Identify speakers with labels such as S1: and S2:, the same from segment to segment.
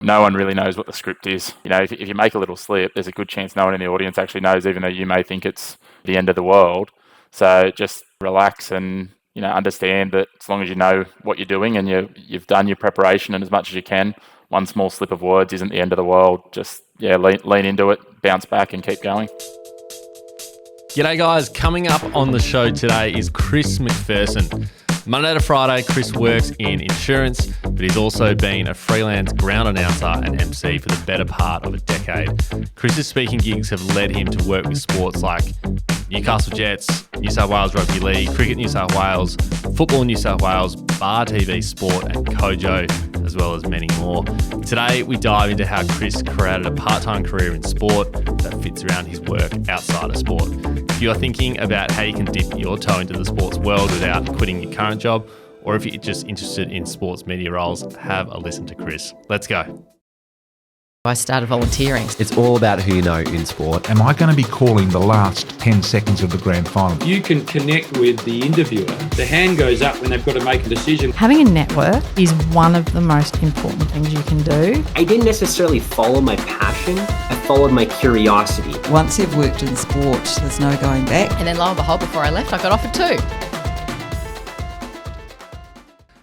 S1: No one really knows what the script is. If you make a little slip, there's a good chance no one in the audience actually knows, even though you may think it's the end of the world. So just relax and, understand that as long as you know what you're doing and you've done your preparation and as much as you can, one small slip of words isn't the end of the world. Just, lean into it, bounce back and keep going.
S2: G'day guys, coming up on the show today is Chris MacPherson. Monday to Friday, Chris works in insurance, but he's also been a freelance ground announcer and MC for the better part of a decade. Chris's speaking gigs have led him to work with sports like Newcastle Jets, New South Wales Rugby League, Cricket New South Wales, Football New South Wales, BarTV Sport and Kojo, as well as many more. Today, we dive into how Chris created a part-time career in sport that fits around his work outside of sport. If you're thinking about how you can dip your toe into the sports world without quitting your current job, or if you're just interested in sports media roles, have a listen to Chris. Let's go.
S3: I started volunteering.
S4: It's all about who you know in sport.
S5: Am I going to be calling the last 10 seconds of the grand final?
S6: You can connect with the interviewer. The hand goes up when they've got to make a decision.
S7: Having a network is one of the most important things you can do.
S8: I didn't necessarily follow my passion. I followed my curiosity.
S9: Once you've worked in sport, there's no going back.
S3: And then lo and behold, before I left, I got offered too.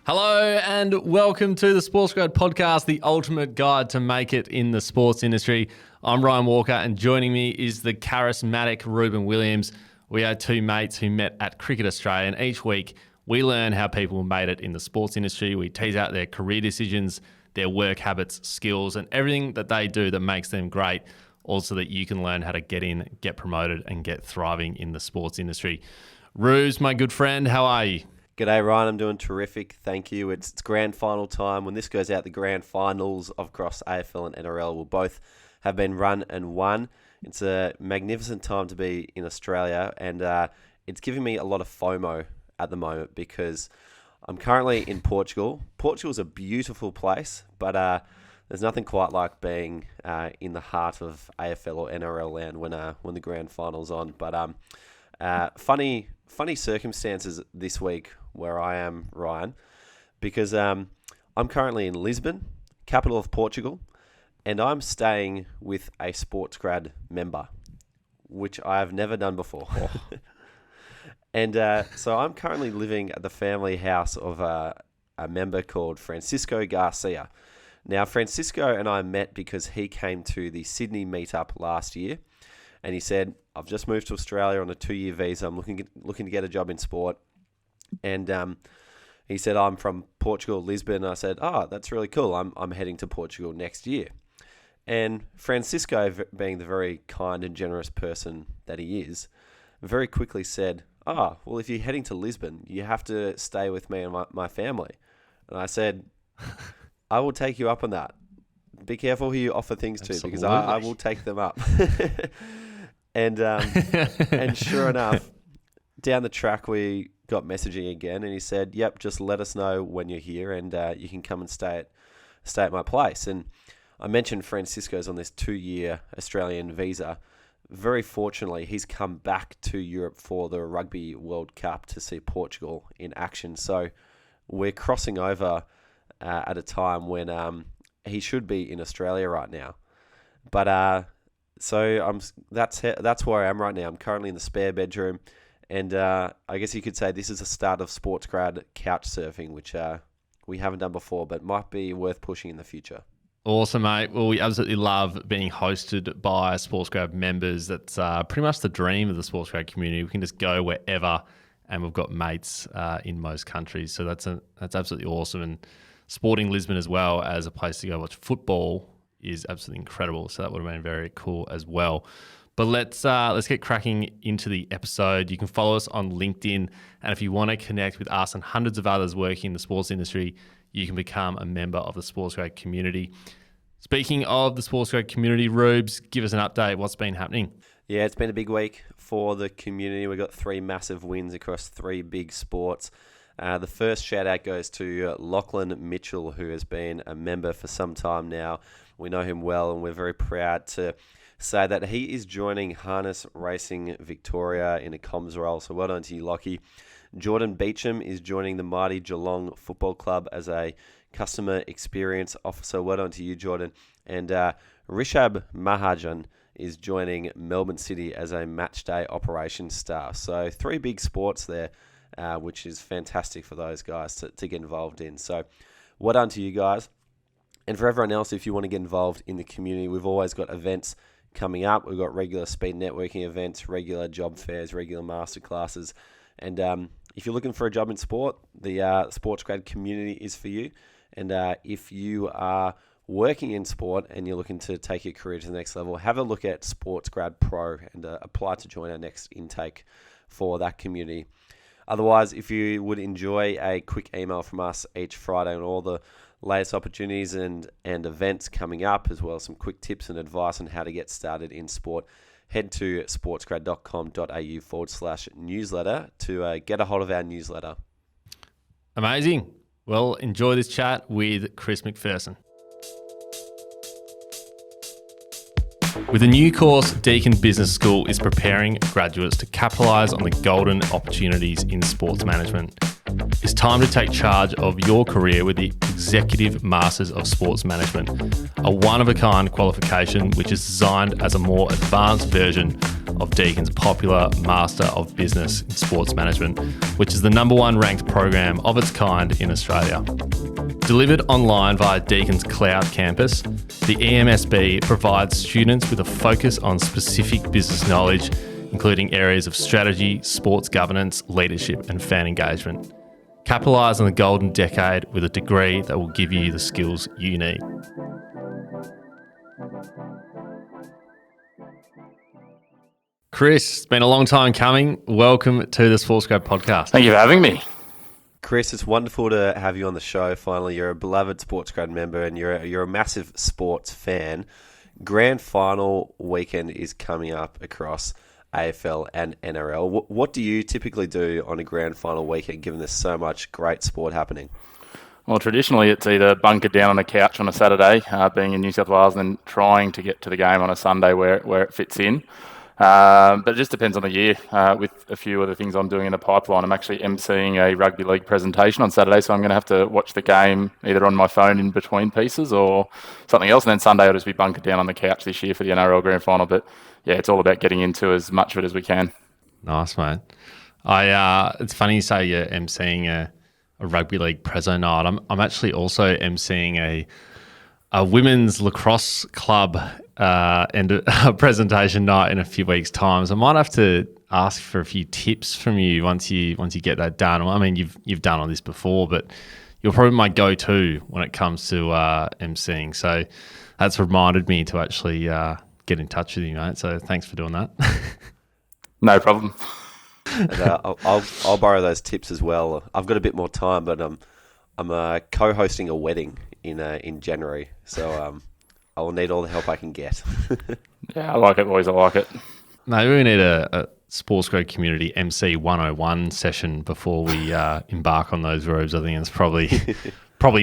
S2: Hello and welcome to the SportsGrad podcast, the ultimate guide to make it in the sports industry. I'm Ryan Walker and joining me is the charismatic Ruben Williams. We are two mates who met at Cricket Australia, and each week we learn how people made it in the sports industry. We tease out their career decisions, their work habits, skills, and everything that they do that makes them great, also that you can learn how to get in, get promoted, and get thriving in the sports industry. Ruse, my good friend, how are you?
S4: G'day Ryan, I'm doing terrific, thank you. It's grand final time. When this goes out, the grand finals of across AFL and NRL will both have been run and won. It's a magnificent time to be in Australia, and it's giving me a lot of FOMO at the moment because I'm currently in Portugal. Portugal's a beautiful place, but there's nothing quite like being in the heart of AFL or NRL land when the grand final's on. But funny circumstances this week where I am, Ryan, because I'm currently in Lisbon, capital of Portugal, and I'm staying with a SportsGrad member, which I have never done before. And so I'm currently living at the family house of a member called Francisco Garcia. Now, Francisco and I met because he came to the Sydney meetup last year, and he said, I've just moved to Australia on a 2-year visa. I'm looking to get a job in sport. And he said, I'm from Portugal, Lisbon. And I said, that's really cool. I'm heading to Portugal next year. And Francisco, being the very kind and generous person that he is, very quickly said, well, if you're heading to Lisbon, you have to stay with me and my family. And I said, I will take you up on that. Be careful who you offer things to, because I will take them up. And sure enough, down the track we got messaging again, and he said, "Yep, just let us know when you're here, and you can come and stay at my place." And I mentioned Francisco's on this 2-year Australian visa. Very fortunately, he's come back to Europe for the Rugby World Cup to see Portugal in action. So we're crossing over at a time when he should be in Australia right now, but. So that's where I am right now. I'm currently in the spare bedroom, and I guess you could say this is the start of SportsGrad couch surfing, which we haven't done before, but might be worth pushing in the future.
S2: Awesome, mate. Well, we absolutely love being hosted by SportsGrad members. That's pretty much the dream of the SportsGrad community. We can just go wherever, and we've got mates in most countries. So that's absolutely awesome. And Sporting Lisbon as well as a place to go watch football is absolutely incredible. So that would have been very cool as well. But let's get cracking into the episode. You can follow us on LinkedIn, and if you want to connect with us and hundreds of others working in the sports industry, you can become a member of the SportsGrad community. Speaking of the SportsGrad community, Rubes, give us an update. What's been happening?
S4: Yeah, it's been a big week for the community. We've got 3 massive wins across 3 big sports. The first shout out goes to Lachlan Mitchell, who has been a member for some time now. We know him well, and we're very proud to say that he is joining Harness Racing Victoria in a comms role. So well done to you, Lockie. Jordan Beecham is joining the mighty Geelong Football Club as a Customer Experience Officer. Well done to you, Jordan. And Rishab Mahajan is joining Melbourne City as a matchday operations staff. So 3 big sports there, which is fantastic for those guys to get involved in. So well done to you guys. And for everyone else, if you want to get involved in the community, we've always got events coming up. We've got regular speed networking events, regular job fairs, regular masterclasses. And if you're looking for a job in sport, the SportsGrad community is for you. And if you are working in sport and you're looking to take your career to the next level, have a look at SportsGrad Pro and apply to join our next intake for that community. Otherwise, if you would enjoy a quick email from us each Friday on all the latest opportunities and events coming up, as well as some quick tips and advice on how to get started in sport, head to sportsgrad.com.au/newsletter to get a hold of our newsletter.
S2: Amazing. Well, enjoy this chat with Chris MacPherson. With a new course, Deakin Business School is preparing graduates to capitalise on the golden opportunities in sports management. It's time to take charge of your career with the Executive Masters of Sports Management, a one-of-a-kind qualification which is designed as a more advanced version of Deakin's popular Master of Business in Sports Management, which is the #1 ranked program of its kind in Australia. Delivered online via Deakin's Cloud Campus, the EMSB provides students with a focus on specific business knowledge, including areas of strategy, sports governance, leadership, and fan engagement. Capitalise on the golden decade with a degree that will give you the skills you need. Chris, it's been a long time coming. Welcome to the SportsGrad podcast.
S1: Thank you for having me.
S4: Chris, it's wonderful to have you on the show finally. You're a beloved SportsGrad member and you're a massive sports fan. Grand final weekend is coming up across AFL and NRL. What do you typically do on a grand final weekend, given there's so much great sport happening?
S1: Well, traditionally it's either bunkered down on a couch on a Saturday, being in New South Wales, and then trying to get to the game on a Sunday where it fits in. But it just depends on the year. With a few other things I'm doing in the pipeline, I'm actually emceeing a rugby league presentation on Saturday, so I'm going to have to watch the game either on my phone in between pieces or something else. And then Sunday I'll just be bunkered down on the couch this year for the NRL Grand Final. But yeah, it's all about getting into as much of it as we can.
S2: Nice, mate. It's funny you say you're emceeing a rugby league preso night. I'm actually also emceeing a women's lacrosse club and a presentation night in a few weeks' time. So I might have to ask for a few tips from you once you get that done. I mean, you've done all this before, but you're probably my go-to when it comes to emceeing. So that's reminded me to actually get in touch with you, mate. So thanks for doing that.
S1: No problem.
S4: And, I'll borrow those tips as well. I've got a bit more time, but I'm co-hosting a wedding in January, so I will need all the help I can get.
S1: Yeah, I like it, boys. I like it.
S2: Maybe we need a SportsGrad community MC 101 session before we embark on those robes. I think it's probably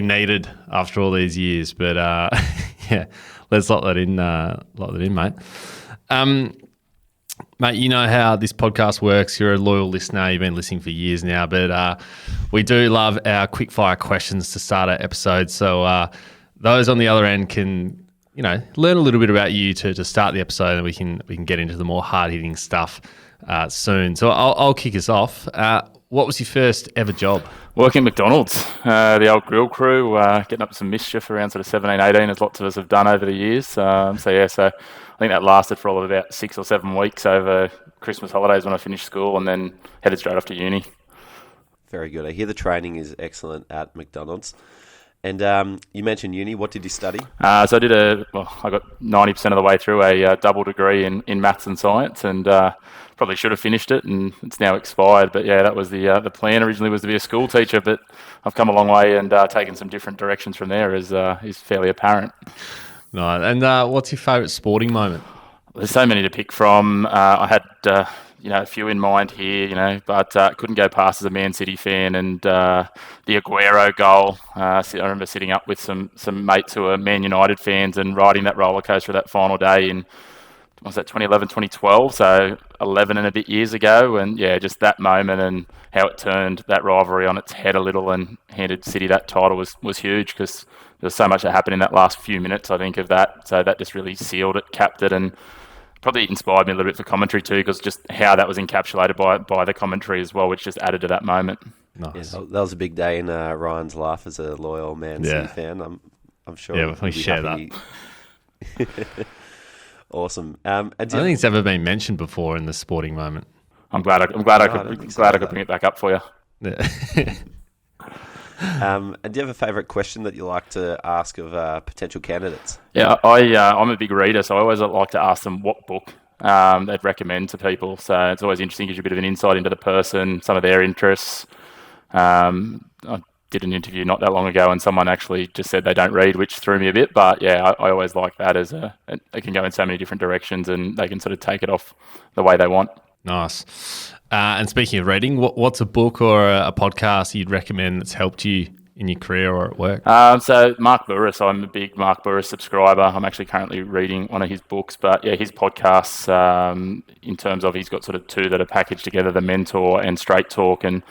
S2: needed after all these years. But yeah, let's lock that in, mate. Mate, you know how this podcast works. You're a loyal listener. You've been listening for years now. But we do love our quickfire questions to start our episodes. So those on the other end can, learn a little bit about you to start the episode, and we can get into the more hard-hitting stuff soon. So I'll kick us off. What was your first ever job?
S1: Working at McDonald's, the old grill crew, getting up to some mischief around sort of 17, 18, as lots of us have done over the years. So I think that lasted for all of about 6 or 7 weeks over Christmas holidays when I finished school, and then headed straight off to uni.
S4: Very good. I hear the training is excellent at McDonald's. And you mentioned uni. What did you study?
S1: So I got 90% of the way through a double degree in maths and science, and probably should have finished it, and it's now expired. But yeah, that was the plan originally, was to be a school teacher, but I've come a long way and taken some different directions from there, as is fairly apparent.
S2: No, and what's your favourite sporting moment?
S1: There's so many to pick from. I had a few in mind here, but couldn't go past as a Man City fan, and the Aguero goal. I remember sitting up with some mates who are Man United fans and riding that roller coaster that final day in was that 2011, 2012, so 11 and a bit years ago. And yeah, just that moment and how it turned that rivalry on its head a little and handed City that title was huge, because there was so much that happened in that last few minutes, I think, of that. So that just really sealed it, capped it, and probably inspired me a little bit for commentary too, because just how that was encapsulated by the commentary as well, which just added to that moment.
S2: Nice.
S4: Yeah, that was a big day in Ryan's life as a loyal Man City fan. I'm sure.
S2: Yeah, we share that.
S4: Awesome.
S2: I don't think it's ever been mentioned before in the sporting moment.
S1: I'm glad I could bring it back up for you.
S2: Yeah.
S4: And do you have a favourite question that you like to ask of potential candidates?
S1: Yeah, I'm a big reader, so I always like to ask them what book they'd recommend to people. So it's always interesting, gives you a bit of an insight into the person, some of their interests. I did an interview not that long ago, and someone actually just said they don't read, which threw me a bit. But yeah, I always like that as it can go in so many different directions, and they can sort of take it off the way they want.
S2: Nice. And speaking of reading, what's a book or a podcast you'd recommend that's helped you in your career or at work?
S1: So Mark Burris, I'm a big Mark Burris subscriber. I'm actually currently reading one of his books, but yeah, his podcasts, in terms of, he's got sort of two that are packaged together, The Mentor and Straight Talk, and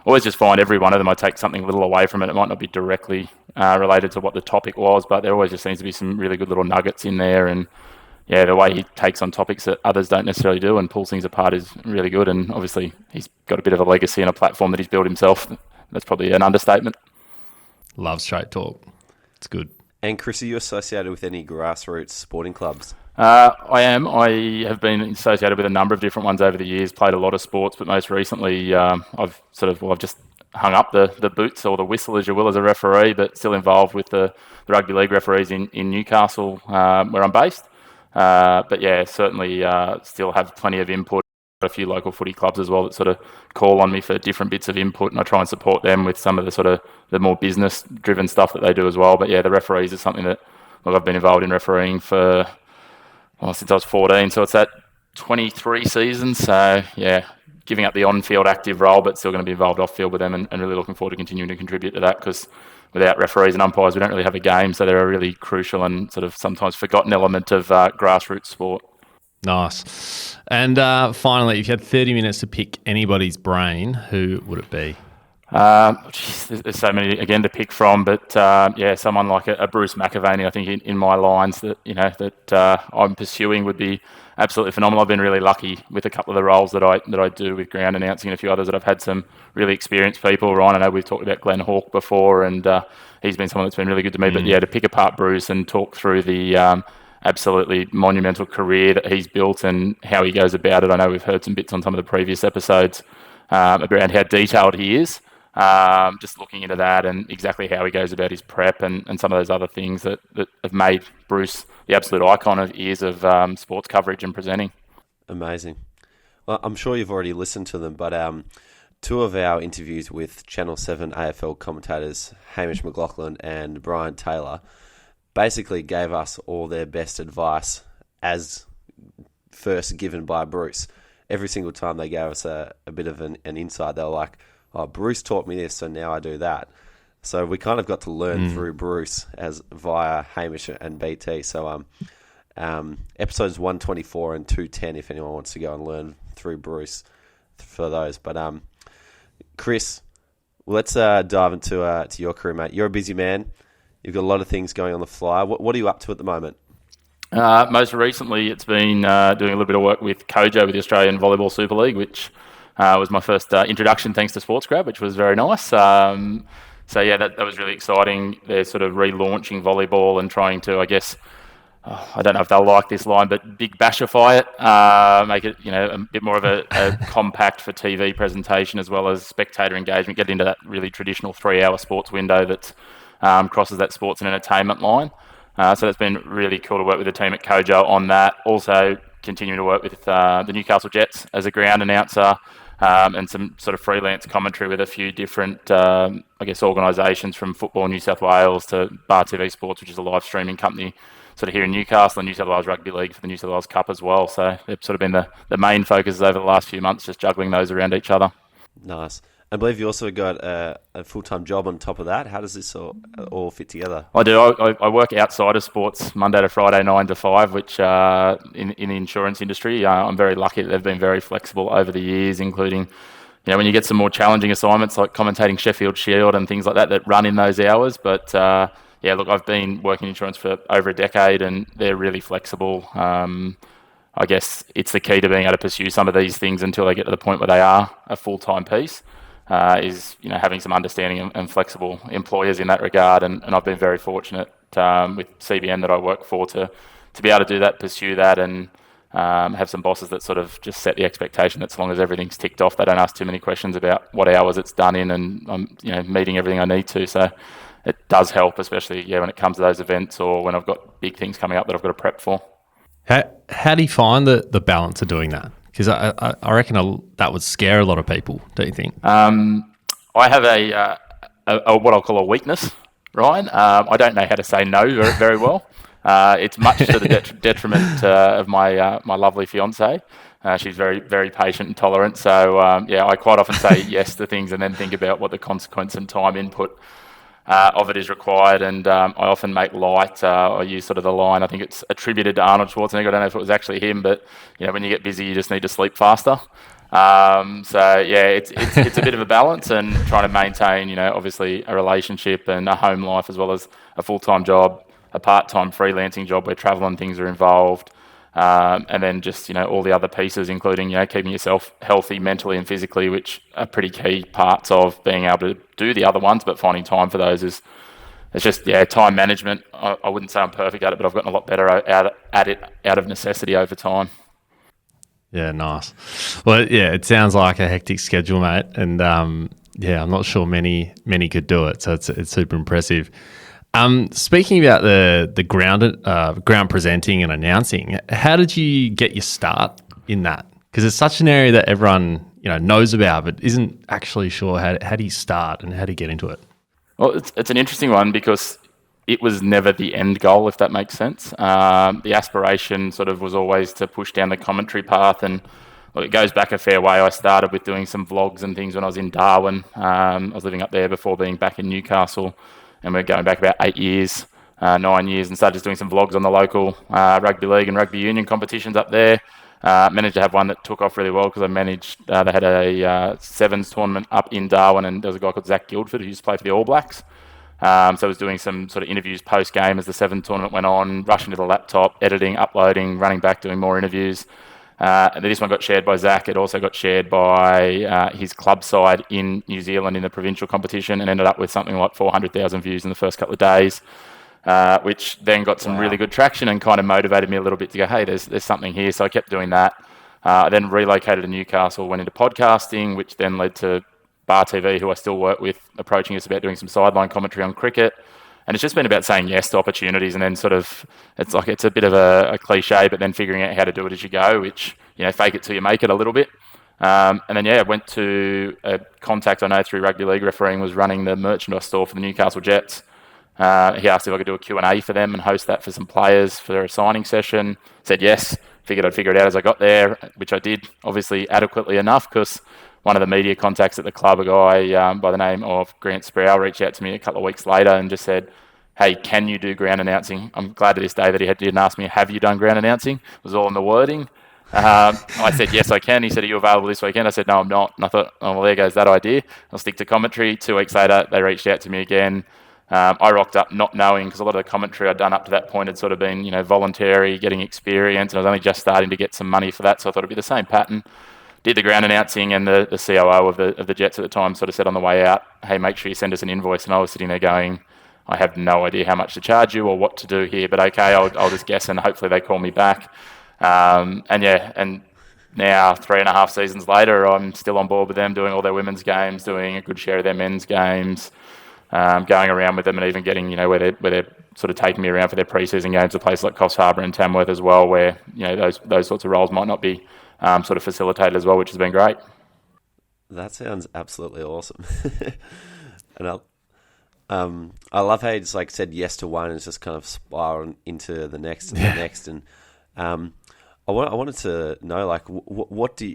S1: always just find every one of them I take something a little away from it. It might not be directly related to what the topic was, but there always just seems to be some really good little nuggets in there. And yeah, the way he takes on topics that others don't necessarily do and pulls things apart is really good. And obviously he's got a bit of a legacy and a platform that he's built himself. That's probably an understatement.
S2: Love Straight Talk. It's good.
S4: And Chris, are you associated with any grassroots sporting clubs?
S1: I am. I have been associated with a number of different ones over the years, played a lot of sports, but most recently I've just hung up the boots or the whistle, as you will, as a referee, but still involved with the rugby league referees in Newcastle, where I'm based. But yeah, certainly still have plenty of input. A few local footy clubs as well that sort of call on me for different bits of input, and I try and support them with some of the sort of the more business driven stuff that they do as well. But yeah, the referees is something that I've been involved in refereeing for since I was 14, so it's that 23 seasons. So yeah, giving up the on-field active role, but still going to be involved off-field with them, and really looking forward to continuing to contribute to that, because without referees and umpires, we don't really have a game. So they're a really crucial and sort of sometimes forgotten element of grassroots sport.
S2: Nice. And finally, if you had 30 minutes to pick anybody's brain, who would it be?
S1: There's so many again to pick from, but yeah, someone like a Bruce McAvaney, I think in my lines that I'm pursuing would be absolutely phenomenal. I've been really lucky with a couple of the roles that I do with ground announcing and a few others that I've had some really experienced people. Ryan, I know we've talked about Glenn Hawke before, and he's been someone that's been really good to me. But yeah, to pick apart Bruce and talk through the absolutely monumental career that he's built and how he goes about it. I know we've heard some bits on some of the previous episodes around how detailed he is. Just looking into that and exactly how he goes about his prep and some of those other things that have made Bruce the absolute icon of years of sports coverage and presenting.
S4: Amazing. Well, I'm sure you've already listened to them, but two of our interviews with Channel 7 AFL commentators, Hamish McLaughlin and Brian Taylor, basically gave us all their best advice as first given by Bruce. Every single time they gave us a bit of an insight, they were like, oh, Bruce taught me this, so now I do that. So we kind of got to learn through Bruce as via Hamish and BT. So episodes 124 and 210, if anyone wants to go and learn through Bruce for those. But Chris, let's dive into your career, mate. You're a busy man. You've got a lot of things going on the fly. What are you up to at the moment?
S1: Most recently, it's been doing a little bit of work with Kojo with the Australian Volleyball Super League, which was my first introduction thanks to SportsGRAD, which was very nice. So yeah, that was really exciting. They're sort of relaunching volleyball and trying to, I guess, I don't know if they'll like this line, but big bashify it, make it a bit more of a compact for TV presentation as well as spectator engagement, get into that really traditional 3-hour sports window that crosses that sports and entertainment line. So that's been really cool to work with the team at Kojo on that. Also continuing to work with the Newcastle Jets as a ground announcer, and some sort of freelance commentary with a few different, organisations from Football New South Wales to BarTV Sports, which is a live streaming company sort of here in Newcastle, and New South Wales Rugby League for the New South Wales Cup as well. So they've sort of been the main focuses over the last few months, just juggling those around each other.
S4: Nice. I believe you also got a full-time job on top of that. How does this all fit together?
S1: I do. I work outside of sports Monday to Friday, 9 to 5, which in the insurance industry, I'm very lucky that they've been very flexible over the years, including, when you get some more challenging assignments like commentating Sheffield Shield and things like that run in those hours. But look, I've been working in insurance for over a decade and they're really flexible. I guess it's the key to being able to pursue some of these things until they get to the point where they are a full-time piece. Is having some understanding and flexible employers in that regard, and I've been very fortunate with CBN that I work for to be able to do that, pursue that, and have some bosses that sort of just set the expectation that as long as everything's ticked off, they don't ask too many questions about what hours it's done in, and I'm meeting everything I need to. So it does help, especially when it comes to those events or when I've got big things coming up that I've got to prep for.
S2: How do you find the balance of doing that? Because I reckon that would scare a lot of people, don't you think?
S1: I have a what I'll call a weakness, Ryan. I don't know how to say no very, very well. It's much to the detriment of my lovely fiancée. She's very, very patient and tolerant. So, I quite often say yes to things and then think about what the consequence and time input of it is required, and I often make light. I use sort of the line, I think it's attributed to Arnold Schwarzenegger. I don't know if it was actually him, but when you get busy, you just need to sleep faster. It's a bit of a balance, and trying to maintain, obviously a relationship and a home life as well as a full-time job, a part-time freelancing job where travel and things are involved. And then just, all the other pieces, including, keeping yourself healthy mentally and physically, which are pretty key parts of being able to do the other ones, but finding time for those it's just, time management. I wouldn't say I'm perfect at it, but I've gotten a lot better at it out of necessity over time.
S2: Yeah, nice. Well, it sounds like a hectic schedule, mate. And I'm not sure many could do it. So it's super impressive. Speaking about the ground presenting and announcing, how did you get your start in that? Because it's such an area that everyone knows about, but isn't actually sure how do you start and how do you get into it?
S1: Well, it's an interesting one because it was never the end goal, if that makes sense. The aspiration sort of was always to push down the commentary path, and it goes back a fair way. I started with doing some vlogs and things when I was in Darwin. I was living up there before being back in Newcastle. And we're going back about 9 years, and started just doing some vlogs on the local rugby league and rugby union competitions up there. Managed to have one that took off really well because I managed, they had a sevens tournament up in Darwin, and there was a guy called Zach Guildford who used to play for the All Blacks. So I was doing some sort of interviews post-game as the sevens tournament went on, rushing to the laptop, editing, uploading, running back, doing more interviews. And this one got shared by Zach. It also got shared by his club side in New Zealand in the provincial competition, and ended up with something like 400,000 views in the first couple of days, which then got some really good traction and kind of motivated me a little bit to go, hey, there's something here. So I kept doing that. I then relocated to Newcastle, went into podcasting, which then led to BarTV, who I still work with, approaching us about doing some sideline commentary on cricket. And it's just been about saying yes to opportunities, and then sort of, it's a bit of a cliche, but then figuring out how to do it as you go, which, fake it till you make it a little bit. And then, I went to a contact I know through rugby league refereeing, was running the merchandise store for the Newcastle Jets. He asked if I could do a Q&A for them and host that for some players for a signing session. Said yes, figured I'd figure it out as I got there, which I did, obviously adequately enough, because one of the media contacts at the club, a guy by the name of Grant Sproul, reached out to me a couple of weeks later and just said, hey, can you do ground announcing? I'm glad to this day that he didn't ask me, have you done ground announcing? It was all in the wording. I said, yes, I can. He said, are you available this weekend? I said, no, I'm not. And I thought, oh, well, there goes that idea. I'll stick to commentary. 2 weeks later, they reached out to me again. I rocked up not knowing, because a lot of the commentary I'd done up to that point had sort of been, voluntary, getting experience, and I was only just starting to get some money for that, so I thought it'd be the same pattern. Did the ground announcing, and the COO of the Jets at the time sort of said on the way out, hey, make sure you send us an invoice. And I was sitting there going, I have no idea how much to charge you or what to do here, but okay, I'll just guess, and hopefully they call me back. And now 3.5 seasons later, I'm still on board with them, doing all their women's games, doing a good share of their men's games, going around with them, and even getting, where they're sort of taking me around for their pre-season games to places like Coffs Harbour and Tamworth as well, where, those sorts of roles might not be sort of facilitated as well, which has been great.
S4: That sounds absolutely awesome. And I love how you just said yes to one and it's just kind of spiraling into the next and the next. And I wanted to know, like,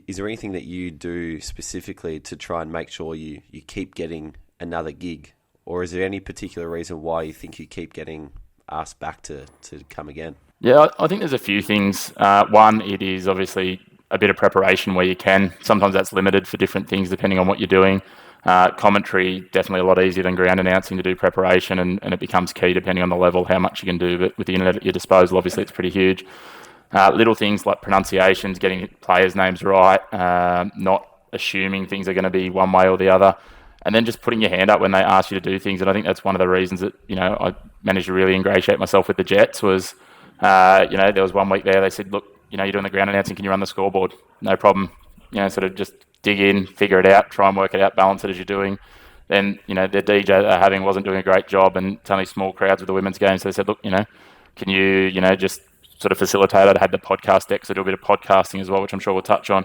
S4: is there anything that you do specifically to try and make sure you keep getting another gig? Or is there any particular reason why you think you keep getting asked back to come again?
S1: Yeah, I think there's a few things. One, it is obviously a bit of preparation where you can. Sometimes that's limited for different things depending on what you're doing. Commentary, definitely a lot easier than ground announcing to do preparation, and it becomes key depending on the level, how much you can do. But with the internet at your disposal, obviously it's pretty huge. Little things like pronunciations, getting players' names right, not assuming things are going to be one way or the other, and then just putting your hand up when they ask you to do things. And I think that's one of the reasons that, I managed to really ingratiate myself with the Jets was, there was 1 week there, they said, look, you're doing the ground announcing, can you run the scoreboard? No problem. Sort of just dig in, figure it out, try and work it out, balance it as you're doing. Then, the DJ that they're having wasn't doing a great job, and it's only small crowds with the women's game. So they said, look, can you, just sort of facilitate it? I had the podcast deck, so I do a bit of podcasting as well, which I'm sure we'll touch on.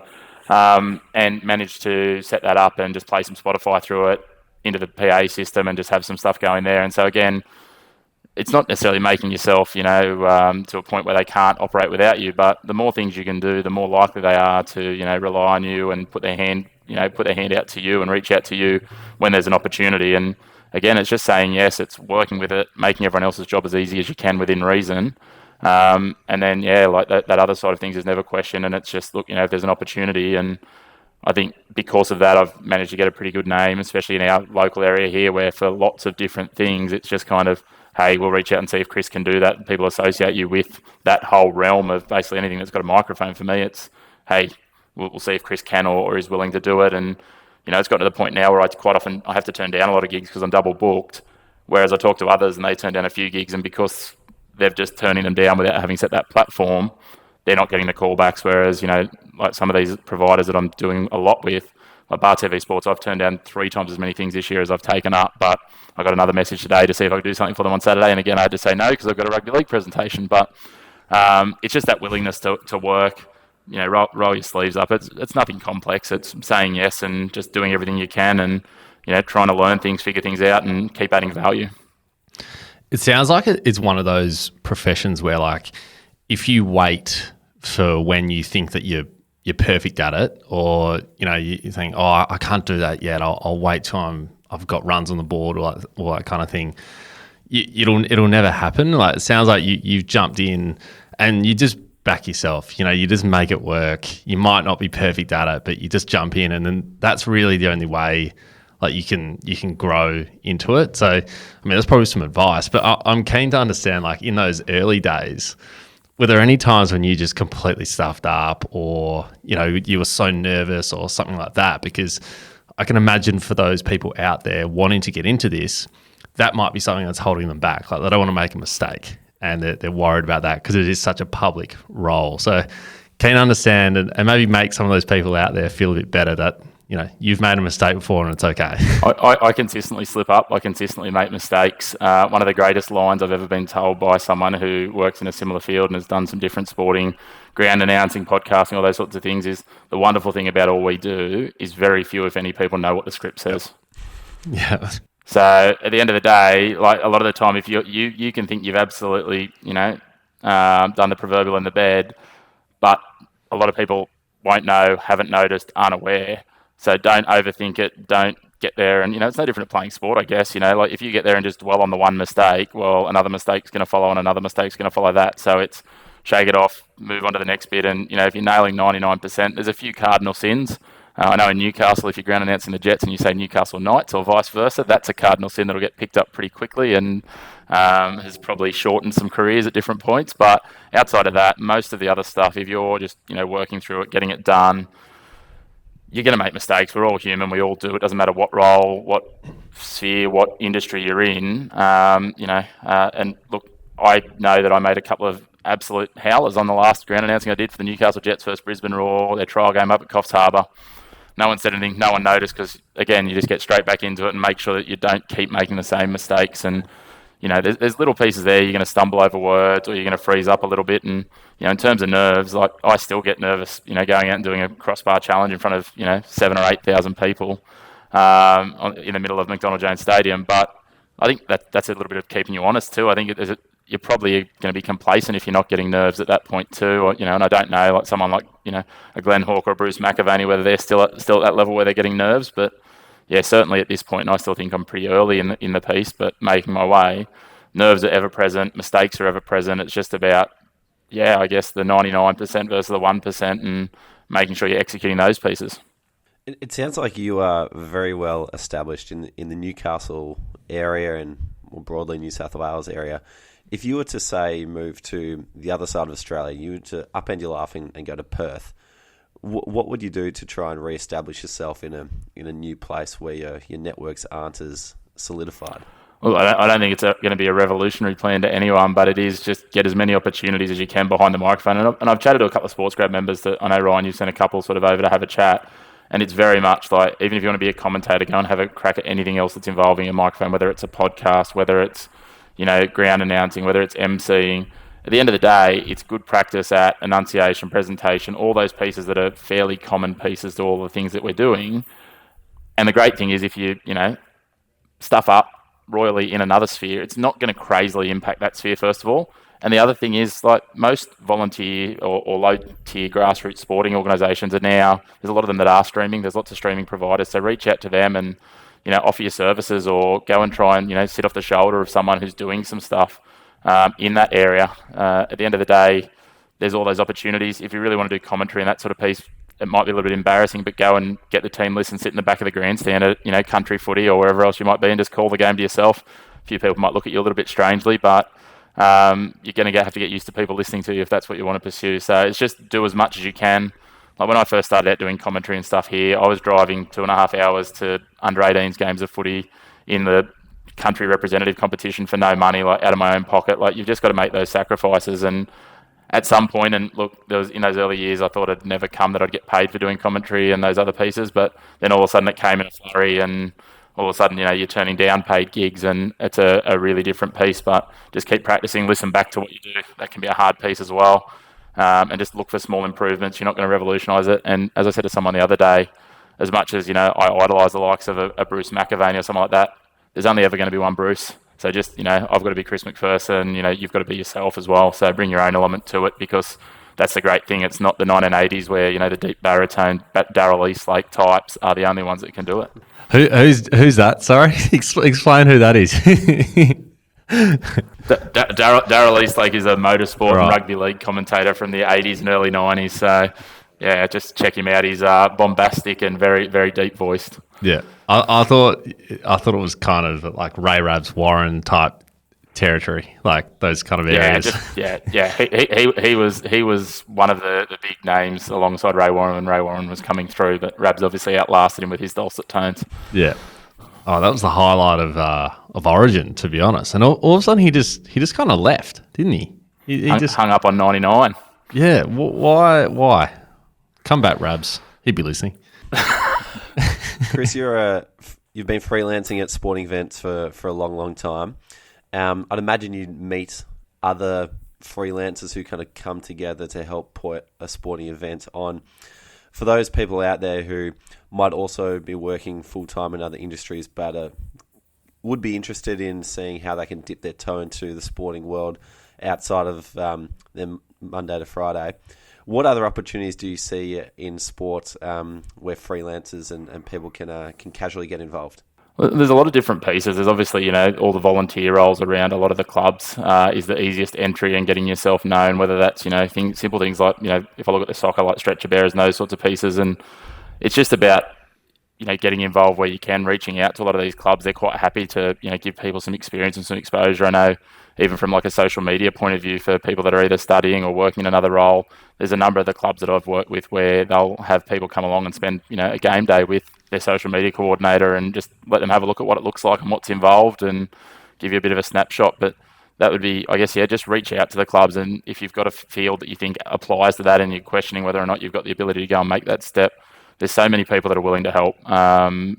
S1: And managed to set that up and just play some Spotify through it into the PA system and just have some stuff going there. And so again, it's not necessarily making yourself, to a point where they can't operate without you, but the more things you can do, the more likely they are to, rely on you and put their hand out to you and reach out to you when there's an opportunity. And again, it's just saying yes, it's working with it, making everyone else's job as easy as you can within reason. And then, like that other side of things is never questioned, and it's just, look, if there's an opportunity. And I think because of that, I've managed to get a pretty good name, especially in our local area here, where for lots of different things, it's just kind of, hey, we'll reach out and see if Chris can do that. And people associate you with that whole realm of basically anything that's got a microphone. For me, it's, hey, we'll see if Chris can or is willing to do it. And, it's got to the point now where I have to turn down a lot of gigs because I'm double booked. Whereas I talk to others and they turn down a few gigs, and because they've just turning them down without having set that platform, they're not getting the callbacks. Whereas, like some of these providers that I'm doing a lot with, like BarTV Sports, I've turned down 3 times as many things this year as I've taken up. But I got another message today to see if I could do something for them on Saturday. And again, I had to say no because I've got a rugby league presentation. But it's just that willingness to work, roll your sleeves up. It's nothing complex. It's saying yes and just doing everything you can and, trying to learn things, figure things out and keep adding value.
S2: It sounds like it's one of those professions where, like, if you wait for when you think that you're perfect at it, or you think, oh, I can't do that yet, I'll wait till I've got runs on the board or that kind of thing, it'll never happen. Like, it sounds like you've jumped in and you just back yourself. You just make it work. You might not be perfect at it, but you just jump in, and then that's really the only way. Like, you can grow into it. So, I mean, that's probably some advice, but I'm keen to understand, like, in those early days, were there any times when you just completely stuffed up, or, you were so nervous or something like that? Because I can imagine for those people out there wanting to get into this, that might be something that's holding them back. Like, they don't want to make a mistake, and they're worried about that because it is such a public role. So, keen to understand and maybe make some of those people out there feel a bit better that, you've made a mistake before and it's okay.
S1: I consistently slip up. I consistently make mistakes. One of the greatest lines I've ever been told by someone who works in a similar field and has done some different sporting, ground announcing, podcasting, all those sorts of things, is the wonderful thing about all we do is very few, if any, people know what the script says.
S2: Yeah.
S1: So at the end of the day, like, a lot of the time, if you can think you've absolutely, done the proverbial in the bed, but a lot of people won't know, haven't noticed, aren't aware. So don't overthink it. Don't get there. And, it's no different to playing sport, I guess. Like, if you get there and just dwell on the one mistake, well, another mistake's going to follow and another mistake's going to follow that. So it's shake it off, move on to the next bit. And, if you're nailing 99%, there's a few cardinal sins. I know in Newcastle, if you're ground announcing the Jets and you say Newcastle Knights or vice versa, that's a cardinal sin that'll get picked up pretty quickly and has probably shortened some careers at different points. But outside of that, most of the other stuff, if you're just, working through it, getting it done, you're going to make mistakes. We're all human. We all do. It doesn't matter what role, what sphere, what industry you're in. And look, I know that I made a couple of absolute howlers on the last ground announcing I did for the Newcastle Jets versus Brisbane Roar, their trial game up at Coffs Harbour. No one said anything. No one noticed because, again, you just get straight back into it and make sure that you don't keep making the same mistakes. And, there's little pieces there. You're going to stumble over words or you're going to freeze up a little bit. And, in terms of nerves, like, I still get nervous, going out and doing a crossbar challenge in front of, 7,000 or 8,000 people in the middle of McDonald Jones Stadium. But I think that's a little bit of keeping you honest too. I think you're probably going to be complacent if you're not getting nerves at that point too. Or, and I don't know, like someone like, a Glenn Hawke or a Bruce McAvaney, whether they're still at that level where they're getting nerves. But yeah, certainly at this point, and I still think I'm pretty early in the piece, but making my way, nerves are ever present, mistakes are ever present. It's just about, I guess the 99% versus the 1% and making sure you're executing those pieces.
S4: It sounds like you are very well established in the Newcastle area and more broadly New South Wales area. If you were to, say, move to the other side of Australia, you were to upend your life and go to Perth, what would you do to try and re-establish yourself in a new place where your networks aren't as solidified?
S1: Well, I don't think it's going to be a revolutionary plan to anyone, but it is just get as many opportunities as you can behind the microphone. And I've chatted to a couple of SportsGrad members that I know, Ryan, you've sent a couple sort of over to have a chat. And it's very much like, even if you want to be a commentator, go and have a crack at anything else that's involving a microphone, whether it's a podcast, whether it's, ground announcing, whether it's emceeing. At the end of the day, it's good practice at enunciation, presentation, all those pieces that are fairly common pieces to all the things that we're doing. And the great thing is if you, stuff up royally in another sphere, it's not going to crazily impact that sphere, first of all. And the other thing is, like, most volunteer or low-tier grassroots sporting organisations are now, there's a lot of them that are streaming. There's lots of streaming providers. So reach out to them and, offer your services, or go and try and, sit off the shoulder of someone who's doing some stuff in that area. At the end of the day, there's all those opportunities. If you really want to do commentary and that sort of piece, it might be a little bit embarrassing, but go and get the team list and sit in the back of the grandstand at, country footy or wherever else you might be and just call the game to yourself. A few people might look at you a little bit strangely, but you're going to have to get used to people listening to you if that's what you want to pursue. So it's just do as much as you can. Like when I first started out doing commentary and stuff here, I was driving 2.5 hours to under 18s games of footy in the country representative competition for no money, like out of my own pocket. Like, you've just got to make those sacrifices. And at some point, and look, there was in those early years, I thought it'd never come that I'd get paid for doing commentary and those other pieces. But then all of a sudden it came in a flurry, and all of a sudden, you're turning down paid gigs, and it's a really different piece. But just keep practicing, listen back to what you do. That can be a hard piece as well. And just look for small improvements. You're not going to revolutionise it. And as I said to someone the other day, as much as, I idolise the likes of a Bruce McAvaney or something like that, there's only ever going to be one Bruce. So just, I've got to be Chris MacPherson, you've got to be yourself as well. So bring your own element to it, because that's the great thing. It's not the 1980s where, the deep baritone, Darryl Eastlake types are the only ones that can do it.
S2: Who's that? Sorry, explain who that is.
S1: Darryl Eastlake is a motorsport and rugby league commentator from the 80s and early 90s. So, yeah, just check him out. He's bombastic and very, very deep voiced.
S2: Yeah, I thought it was kind of like Ray Rabs Warren type territory, like those kind of areas. He was one of the big names alongside Ray Warren when Ray Warren was coming through, but Rabs obviously outlasted him with his dulcet tones. Yeah. Oh, that was the highlight of Origin, to be honest. And all of a sudden he just kind of left, didn't he? He just
S1: hung up on 99.
S2: Yeah. Why? Come back, Rabs. He'd be listening.
S4: Chris, you've been freelancing at sporting events for a long, long time. I'd imagine you'd meet other freelancers who kind of come together to help put a sporting event on. For those people out there who might also be working full-time in other industries but would be interested in seeing how they can dip their toe into the sporting world outside of their Monday to Friday, what other opportunities do you see in sport where freelancers and people can casually get involved?
S1: Well, there's a lot of different pieces. There's obviously, all the volunteer roles around a lot of the clubs is the easiest entry and getting yourself known, whether that's, simple things like, if I look at the soccer, like stretcher bearers and those sorts of pieces. And it's just about, getting involved where you can, reaching out to a lot of these clubs. They're quite happy to, give people some experience and some exposure. I know even from like a social media point of view for people that are either studying or working in another role, there's a number of the clubs that I've worked with where they'll have people come along and spend, a game day with their social media coordinator and just let them have a look at what it looks like and what's involved and give you a bit of a snapshot. But that would be, I guess, just reach out to the clubs, and if you've got a field that you think applies to that and you're questioning whether or not you've got the ability to go and make that step, there's so many people that are willing to help.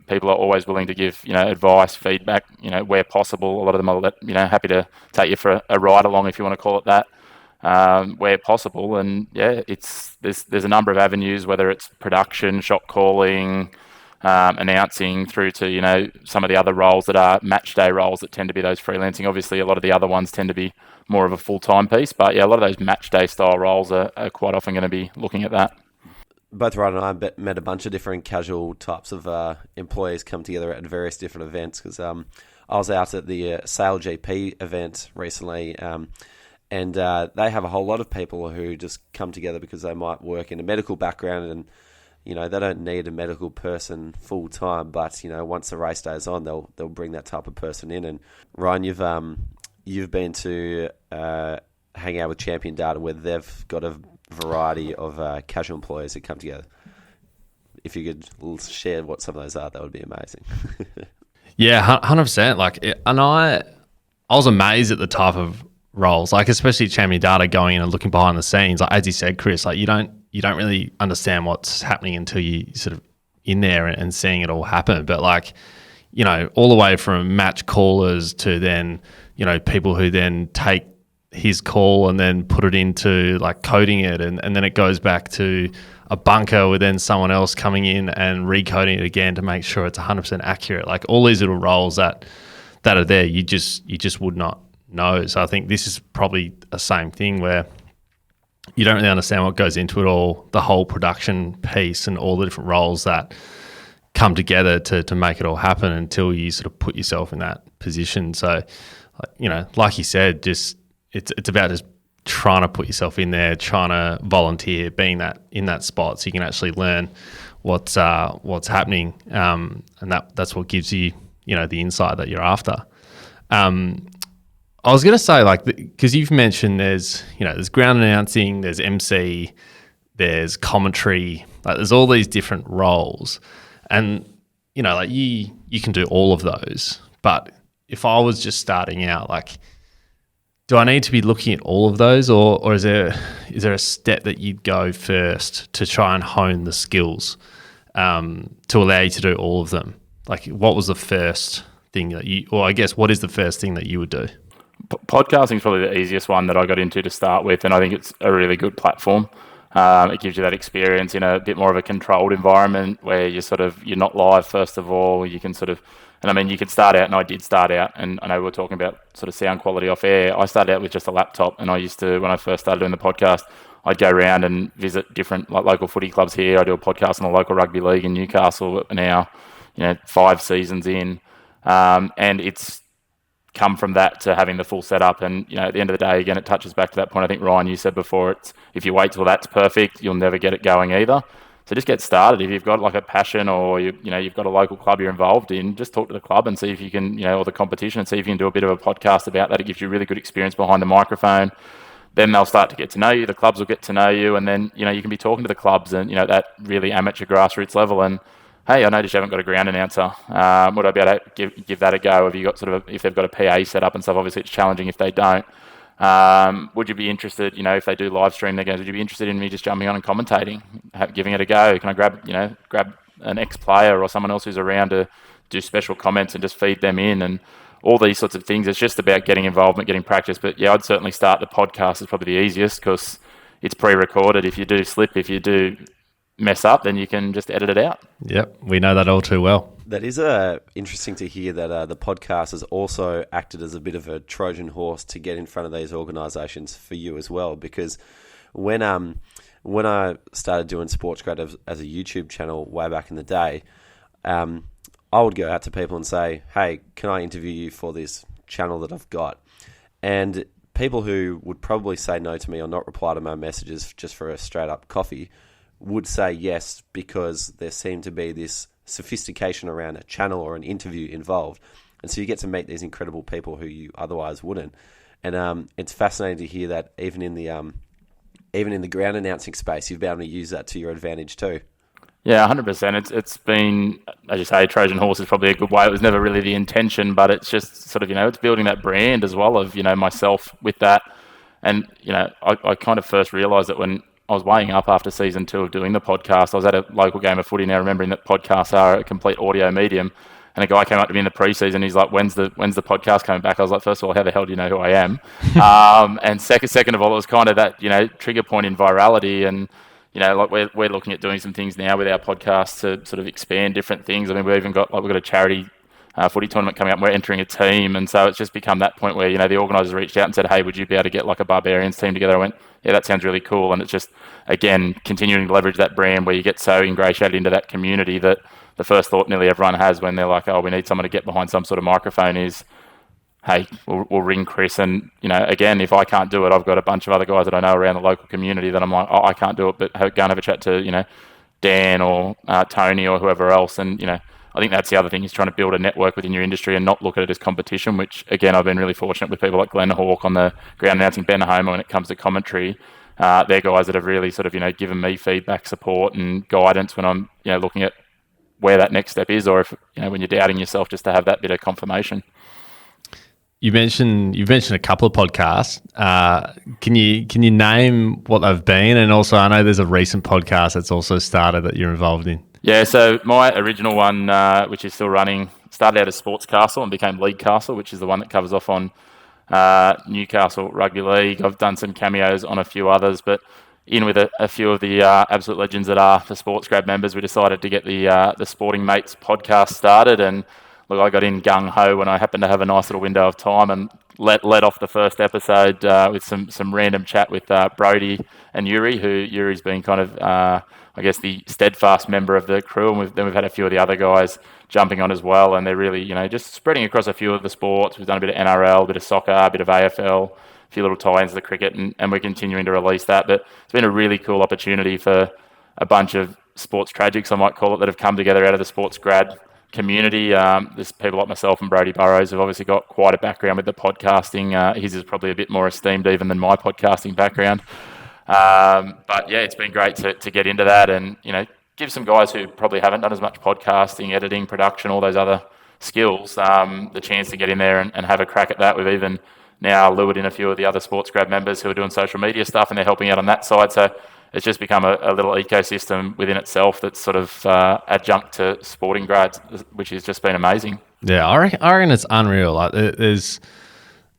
S1: People are always willing to give, advice, feedback, where possible. A lot of them are, happy to take you for a ride along, if you want to call it that, where possible. And there's a number of avenues, whether it's production, shot calling, announcing through to, some of the other roles that are match day roles that tend to be those freelancing. Obviously, a lot of the other ones tend to be more of a full-time piece, but yeah, a lot of those match day style roles are quite often going to be looking at that.
S4: Both Ryan and I met a bunch of different casual types of employees come together at various different events, because I was out at the Sale GP event recently, and they have a whole lot of people who just come together because they might work in a medical background, and they don't need a medical person full time, but once the race day is on, they'll bring that type of person in. And Ryan, you've been to hang out with Champion Data, where they've got a variety of casual employees that come together. If you could share what some of those are, that would be amazing.
S2: Yeah, 100%. And I was amazed at the type of roles, especially Champion Data, going in and looking behind the scenes. As you said, Chris, you don't really understand what's happening until you sort of in there and seeing it all happen. But all the way from match callers to then, people who then take his call and then put it into coding it, and then it goes back to a bunker with then someone else coming in and recoding it again to make sure it's 100% accurate. All these little roles that are there, you just would not know. So I think this is probably the same thing, where you don't really understand what goes into it all, the whole production piece and all the different roles that come together to make it all happen, until you sort of put yourself in that position. So, like you said, just it's about just trying to put yourself in there, trying to volunteer, being in that spot, so you can actually learn what's happening, and that's what gives you the insight that you're after. I was going to say, because you've mentioned there's ground announcing, there's MC, there's commentary, there's all these different roles, and you can do all of those. But if I was just starting out, do I need to be looking at all of those, or is there a step that you'd go first to try and hone the skills to allow you to do all of them? What was the first thing what is the first thing that you would do?
S1: Podcasting is probably the easiest one that I got into to start with, and I think it's a really good platform. It gives you that experience in a bit more of a controlled environment, where you're not live first of all. You can you can start out, and I did start out, and I know we were talking about sort of sound quality off air. I started out with just a laptop, and I used to, when I first started doing the podcast, I'd go around and visit different local footy clubs here. I do a podcast on the local rugby league in Newcastle now, 5 seasons in, and it's come from that to having the full setup. And at the end of the day, again, it touches back to that point I think, Ryan, you said before, it's if you wait till that's perfect, you'll never get it going either. So just get started. If you've got a passion, or you've got a local club you're involved in, just talk to the club and see if you can, or the competition, and see if you can do a bit of a podcast about that. It gives you really good experience behind the microphone. Then they'll start to get to know you. The clubs will get to know you, and then you can be talking to the clubs and that really amateur grassroots level. And hey, I noticed you haven't got a ground announcer. Would I be able to give that a go? Have you got if they've got a PA set up and stuff? Obviously, it's challenging if they don't. Would you be interested, if they do live stream their games, would you be interested in me just jumping on and commentating, giving it a go? Can I grab an ex-player or someone else who's around to do special comments and just feed them in, and all these sorts of things? It's just about getting involvement, getting practice. But yeah, I'd certainly start the podcast is probably the easiest, because it's pre-recorded. If you do slip, if you do mess up, then you can just edit it out.
S2: Yep, we know that all too well.
S4: That is interesting to hear that the podcast has also acted as a bit of a Trojan horse to get in front of these organisations for you as well. Because when I started doing SportsGrad as a YouTube channel way back in the day, I would go out to people and say, hey, can I interview you for this channel that I've got? And people who would probably say no to me or not reply to my messages just for a straight up coffee would say yes, because there seemed to be this sophistication around a channel or an interview involved. And so you get to meet these incredible people who you otherwise wouldn't. And it's fascinating to hear that even in the ground announcing space, you've been able to use that to your advantage too.
S1: Yeah, 100%. It's been, as you say, Trojan horse is probably a good way. It was never really the intention, but it's just sort of, it's building that brand as well of, myself with that. And, I kind of first realised that when I was weighing up after season 2 of doing the podcast. I was at a local game of footy now, remembering that podcasts are a complete audio medium. And a guy came up to me in the pre-season. He's like, "When's the podcast coming back?" I was like, "First of all, how the hell do you know who I am?" And second of all, it was kind of that trigger point in virality. And like we're looking at doing some things now with our podcast to sort of expand different things. I mean, we've even got we've got a charity footy tournament coming up, and we're entering a team, and so it's just become that point where the organisers reached out and said, hey, would you be able to get like a Barbarians team together? I went, yeah, that sounds really cool. And it's just, again, continuing to leverage that brand where you get so ingratiated into that community that the first thought nearly everyone has when they're like, oh, we need someone to get behind some sort of microphone is, hey, we'll ring Chris. And again, if I can't do it, I've got a bunch of other guys that I know around the local community that I'm like, oh, I can't do it, but go and have a chat to Dan or Tony or whoever else. And I think that's the other thing, is trying to build a network within your industry and not look at it as competition, which, again, I've been really fortunate with people like Glenn Hawke on the ground announcing, Ben Homer when it comes to commentary. They're guys that have really sort of, given me feedback, support and guidance when I'm, looking at where that next step is, or if, when you're doubting yourself, just to have that bit of confirmation.
S2: You've mentioned a couple of podcasts. Can you name what they've been? And also, I know there's a recent podcast that's also started that you're involved in.
S1: Yeah, so my original one, which is still running, started out as Sports Castle and became League Castle, which is the one that covers off on Newcastle Rugby League. I've done some cameos on a few others, but in with a few of the absolute legends that are the SportsGRAD members, we decided to get the Sporting Mates podcast started. And look, I got in gung-ho when I happened to have a nice little window of time and let off the first episode with some random chat with Brody and Yuri, who Yuri's been kind of, I guess, the steadfast member of the crew. And then we've had a few of the other guys jumping on as well. And they're really, just spreading across a few of the sports. We've done a bit of NRL, a bit of soccer, a bit of AFL, a few little tie-ins to the cricket, and we're continuing to release that. But it's been a really cool opportunity for a bunch of sports tragics, I might call it, that have come together out of the SportsGRAD community. There's people like myself and Brody Burrows who've obviously got quite a background with the podcasting. His is probably a bit more esteemed even than my podcasting background. But yeah, it's been great to get into that and, give some guys who probably haven't done as much podcasting, editing, production, all those other skills, the chance to get in there and have a crack at that. We've even now lured in a few of the other SportsGRAD members who are doing social media stuff, and they're helping out on that side. So it's just become a little ecosystem within itself that's sort of adjunct to sporting grads, which has just been amazing.
S2: Yeah, I reckon it's unreal. Like, it's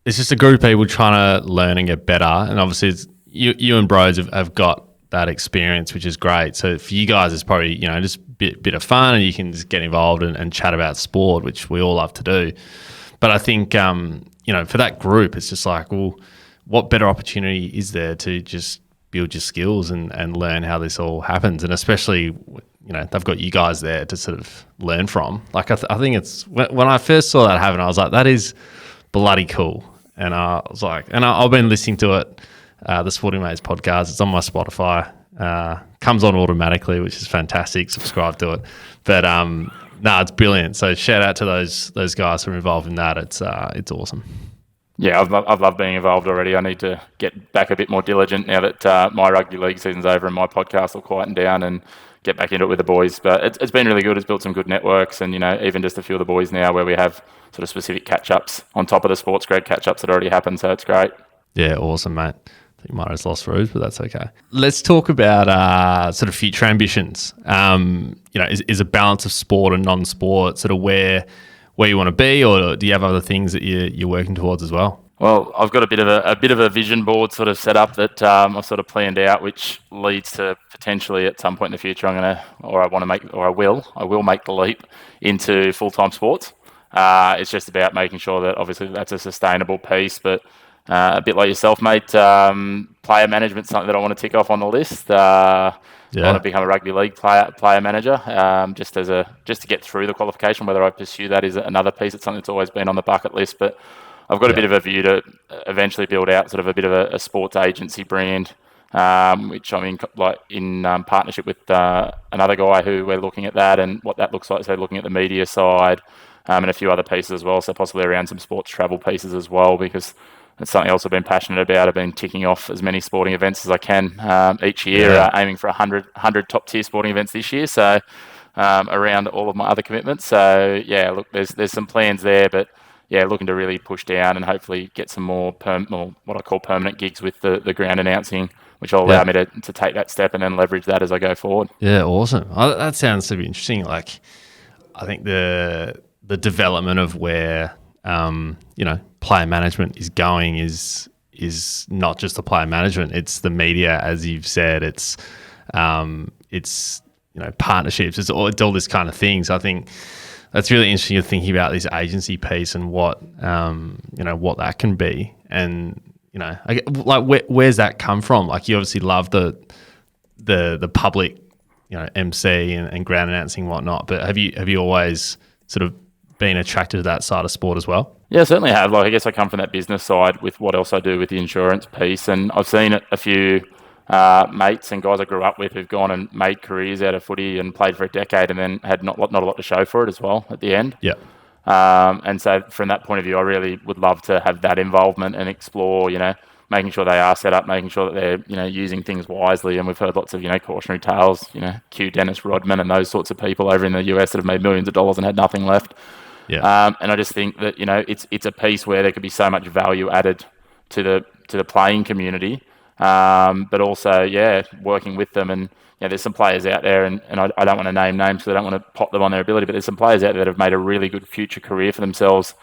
S2: just a group of people trying to learn and get better. And obviously, it's, you and bros have got that experience, which is great. So for you guys, it's probably, just a bit of fun, and you can just get involved and chat about sport, which we all love to do. But I think, for that group, it's just like, well, what better opportunity is there to just build your skills and learn how this all happens? And especially, they've got you guys there to sort of learn from. Like, I think it's, when I first saw that happen, I was like, that is bloody cool. And I was like, and I've been listening to it, the Sporting Mates podcast. It's on my Spotify. Comes on automatically, which is fantastic. Subscribe to it. But it's brilliant. So shout out to those guys who are involved in that. It's awesome.
S1: Yeah, I've loved being involved already. I need to get back a bit more diligent now that my rugby league season's over and my podcast will quieten down and get back into it with the boys. But it's been really good. It's built some good networks, and even just a few of the boys now where we have sort of specific catch-ups on top of the SportsGRAD catch-ups that already happened. So it's great. Yeah,
S2: awesome, mate. I think might have just lost Ruse, but that's okay. Let's talk about sort of future ambitions. Is a balance of sport and non-sport sort of where you want to be, or do you have other things that you're working towards as well?
S1: Well, I've got a bit of a vision board sort of set up that I've sort of planned out, which leads to potentially at some point in the future I will make the leap into full-time sports. It's just about making sure that obviously that's a sustainable piece, but a bit like yourself, mate, player management's something that I want to tick off on the list. I want to become a rugby league player manager, just to get through the qualification. Whether I pursue that is another piece. It's something that's always been on the bucket list, but I've got a bit of a view to eventually build out sort of a bit of a sports agency brand, which I'm in partnership with another guy who we're looking at that and what that looks like. So looking at the media side and a few other pieces as well. So possibly around some sports travel pieces as well, because it's something else I've been passionate about. I've been ticking off as many sporting events as I can each year, aiming for 100 top-tier sporting events this year, so around all of my other commitments. So, yeah, look, there's some plans there, but, yeah, looking to really push down and hopefully get some more what I call permanent gigs with the ground announcing, which will allow me to take that step and then leverage that as I go forward.
S2: Yeah, awesome. That sounds super interesting. Like, I think the development of where player management is going is not just the player management, it's the media, as you've said. It's It's partnerships. It's all this kind of thing. So I think that's really interesting. You're thinking about this agency piece and what what that can be, and where's that come from? Like, you obviously love the public, MC and ground announcing and whatnot. But have you always sort of been attracted to that side of sport as well?
S1: Yeah, I certainly have. Like, I guess I come from that business side with what else I do with the insurance piece, and I've seen a few mates and guys I grew up with who've gone and made careers out of footy and played for a decade and then had not a lot to show for it as well at the end.
S2: Yeah.
S1: And so from that point of view, I really would love to have that involvement and explore, making sure they are set up, making sure that they're, using things wisely. And we've heard lots of, cautionary tales, cue Dennis Rodman and those sorts of people over in the US that have made millions of dollars and had nothing left.
S2: Yeah.
S1: And I just think that, it's a piece where there could be so much value added to the playing community. But also, working with them. And there's some players out there, and I don't want to name names because I don't want to pot them on their ability, but there's some players out there that have made a really good future career for themselves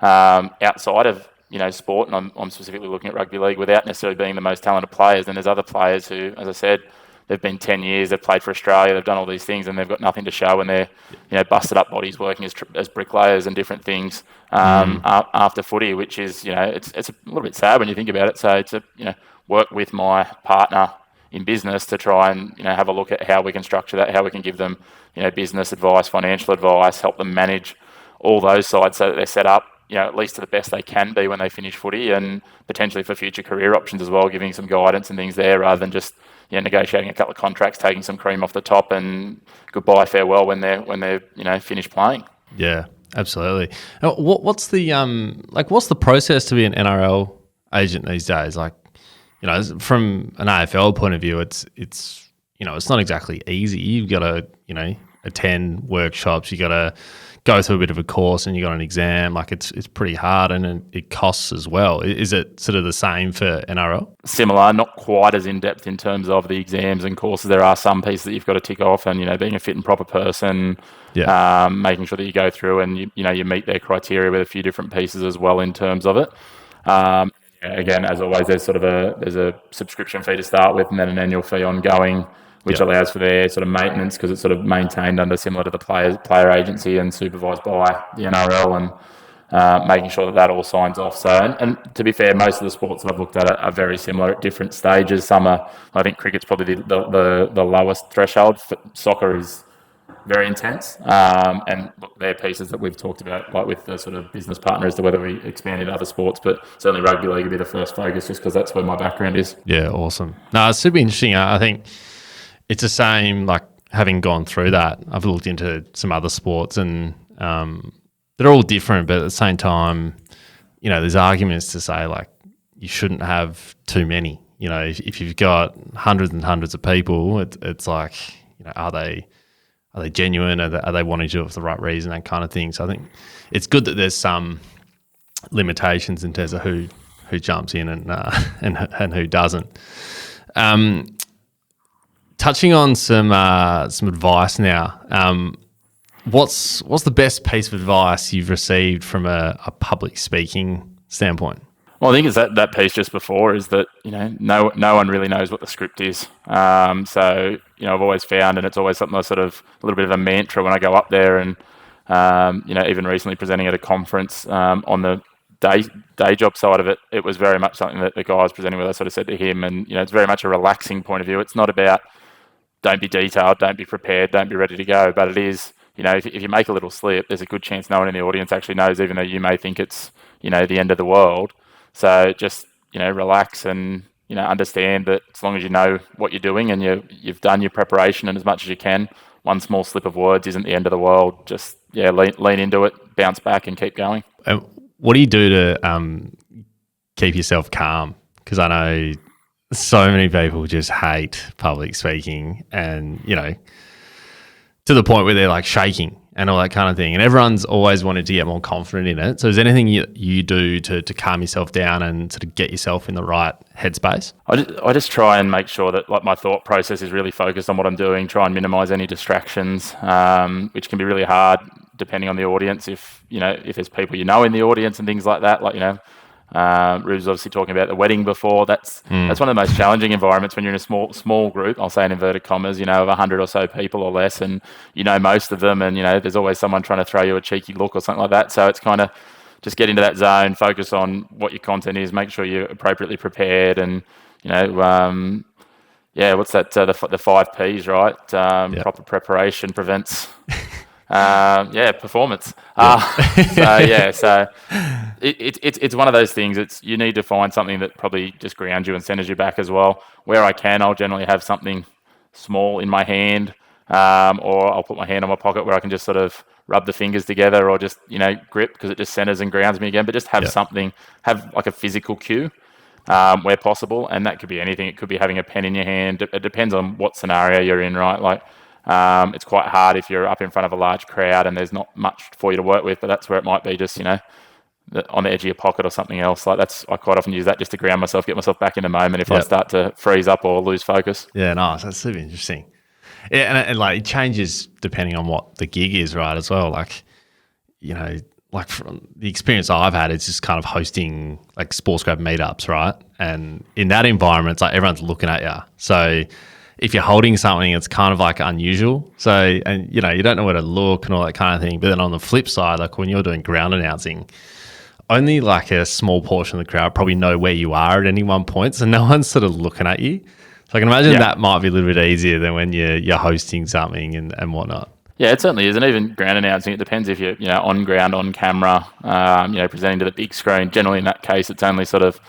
S1: outside of sport, and I'm specifically looking at rugby league, without necessarily being the most talented players. And there's other players who, as I said, they've been 10 years, they've played for Australia, they've done all these things, and they've got nothing to show, and they're busted up bodies working as bricklayers and different things after footy, which is it's a little bit sad when you think about it. So it's work with my partner in business to try and have a look at how we can structure that, how we can give them business advice, financial advice, help them manage all those sides so that they're set up at least to the best they can be when they finish footy, and potentially for future career options as well, giving some guidance and things there rather than just negotiating a couple of contracts, taking some cream off the top and goodbye, farewell when they're finished playing.
S2: Yeah, absolutely. What's the process to be an NRL agent these days? Like, from an AFL point of view, it's not exactly easy. You've got to attend workshops, you got to go through a bit of a course, and you got an exam. Like, it's pretty hard, and it costs as well. Is it sort of the same for NRL?
S1: Similar, not quite as in depth in terms of the exams and courses. There are some pieces that you've got to tick off, and being a fit and proper person, making sure that you go through and you meet their criteria with a few different pieces as well in terms of it. Again, as always, there's a subscription fee to start with, and then an annual fee ongoing, which allows for their sort of maintenance, because it's sort of maintained under similar to the player agency and supervised by the NRL, and making sure that all signs off. So, and to be fair, most of the sports that I've looked at are very similar at different stages. Some are, I think cricket's probably the lowest threshold. Soccer is very intense, and look, they're pieces that we've talked about, like with the sort of business partner, as to whether we expand into other sports, but certainly rugby league would be the first focus, just because that's where my background is.
S2: Yeah, awesome. No, it's super interesting. I think it's the same, like, having gone through that, I've looked into some other sports, and they're all different, but at the same time, there's arguments to say, like, you shouldn't have too many. If you've got hundreds and hundreds of people, it's like, are they genuine? Are they wanting to do it for the right reason? That kind of thing. So I think it's good that there's some limitations in terms of who jumps in and who doesn't. Touching on some advice now. What's the best piece of advice you've received from a public speaking standpoint?
S1: Well, I think it's that piece just before, is that no one really knows what the script is. So I've always found, and it's always something I sort of a little bit of a mantra when I go up there, and even recently presenting at a conference on the day job side of it, it was very much something that the guy I was presenting with, I sort of said to him, and it's very much a relaxing point of view. It's not about don't be detailed, don't be prepared, don't be ready to go, but it is, if you make a little slip, there's a good chance no one in the audience actually knows, even though you may think it's the end of the world. So just relax and understand that as long as you know what you're doing and you've done your preparation, and as much as you can, one small slip of words isn't the end of the world. Just lean into it, bounce back, and keep going.
S2: What do you do to keep yourself calm? Because I know so many people just hate public speaking, and to the point where they're like shaking and all that kind of thing. And everyone's always wanted to get more confident in it. So is there anything you do to calm yourself down and sort of get yourself in the right headspace?
S1: I just try and make sure that, like, my thought process is really focused on what I'm doing, try and minimise any distractions, which can be really hard depending on the audience. If there's people in the audience and things like that, like, Rube's obviously talking about the wedding before. That's one of the most challenging environments when you're in a small group. I'll say in inverted commas, of 100 or so people or less, and most of them, and there's always someone trying to throw you a cheeky look or something like that. So it's kind of just get into that zone, focus on what your content is, make sure you're appropriately prepared, and what's that? The 5 Ps, right? Proper preparation prevents. Performance. So it's one of those things. You need to find something that probably just grounds you and centers you back as well. Where I can, I'll generally have something small in my hand, or I'll put my hand on my pocket where I can just sort of rub the fingers together, or just grip, because it just centers and grounds me again. But just have something, have like a physical cue. Where possible, and that could be anything. It could be having a pen in your hand. It depends on what scenario you're in, right? Like, it's quite hard if you're up in front of a large crowd and there's not much for you to work with, but that's where it might be just, on the edge of your pocket or something else. Like, I quite often use that just to ground myself, get myself back in the moment if I start to freeze up or lose focus.
S2: Yeah, nice. That's super interesting. Yeah, and like, it changes depending on what the gig is, right, as well. Like, like from the experience I've had, it's just kind of hosting like SportsGrad meetups, right? And in that environment, it's like everyone's looking at you. So if you're holding something, it's kind of like unusual. So, and you don't know where to look and all that kind of thing. But then on the flip side, like when you're doing ground announcing, only like a small portion of the crowd probably know where you are at any one point. So no one's sort of looking at you. So I can imagine that might be a little bit easier than when you're hosting something and whatnot.
S1: Yeah, it certainly is. And even ground announcing, it depends if you're, on ground, on camera, presenting to the big screen. Generally, in that case, it's only sort of,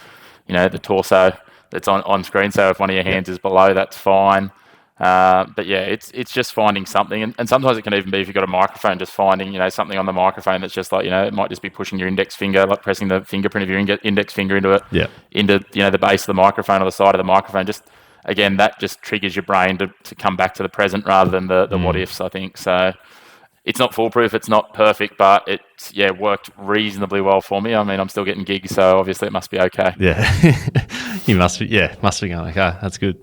S1: the torso that's on screen. So if one of your hands is below, that's fine. But yeah, it's just finding something. And sometimes it can even be, if you've got a microphone, just finding, something on the microphone that's just like, it might just be pushing your index finger, like pressing the fingerprint of your index finger into it, into, the base of the microphone or the side of the microphone. Just, again, that just triggers your brain to come back to the present rather than the what ifs, I think. So it's not foolproof, it's not perfect, but it's worked reasonably well for me. I mean, I'm still getting gigs, so obviously it must be okay.
S2: Yeah, you must be going okay. That's good.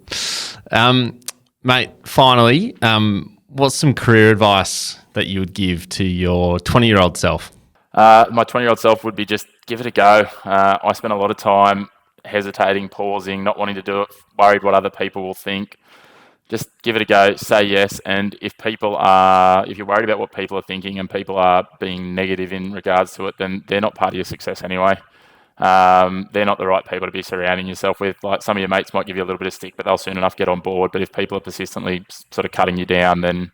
S2: Mate, finally, what's some career advice that you would give to your 20-year-old self?
S1: My 20-year-old self would be just give it a go. I spent a lot of time hesitating, pausing, not wanting to do it, worried what other people will think. Just give it a go, say yes, and if you're worried about what people are thinking and people are being negative in regards to it, then they're not part of your success anyway. They're not the right people to be surrounding yourself with. Like, some of your mates might give you a little bit of stick, but they'll soon enough get on board. But if people are persistently sort of cutting you down, then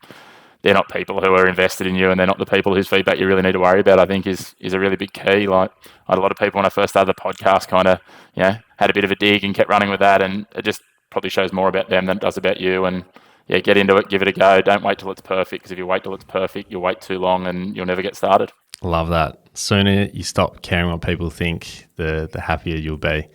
S1: they're not people who are invested in you, and they're not the people whose feedback you really need to worry about, I think is a really big key. Like, I had a lot of people when I first started the podcast kind of, had a bit of a dig and kept running with that, and it just probably shows more about them than it does about you. And get into it, give it a go. Don't wait till it's perfect, because if you wait till it's perfect, you'll wait too long and you'll never get started.
S2: Love that. Sooner you stop caring what people think, the happier you'll be.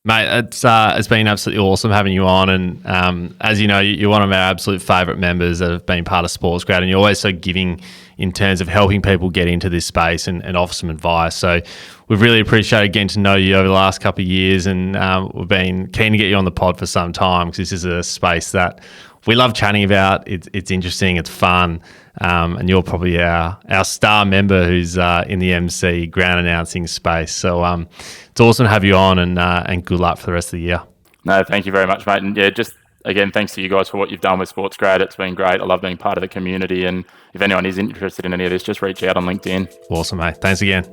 S2: Mate, it's been absolutely awesome having you on, and as you know, you're one of our absolute favourite members that have been part of SportsGrad, and you're always so giving in terms of helping people get into this space and offer some advice. So we've really appreciated getting to know you over the last couple of years, and we've been keen to get you on the pod for some time, because this is a space that we love chatting about. It's interesting, it's fun, and you're probably our star member who's in the MC ground announcing space. So it's awesome to have you on, and good luck for the rest of the year.
S1: No, thank you very much, mate. And just again, thanks to you guys for what you've done with SportsGrad. It's been great. I love being part of the community, and if anyone is interested in any of this, just reach out on LinkedIn.
S2: Awesome, mate. Thanks again.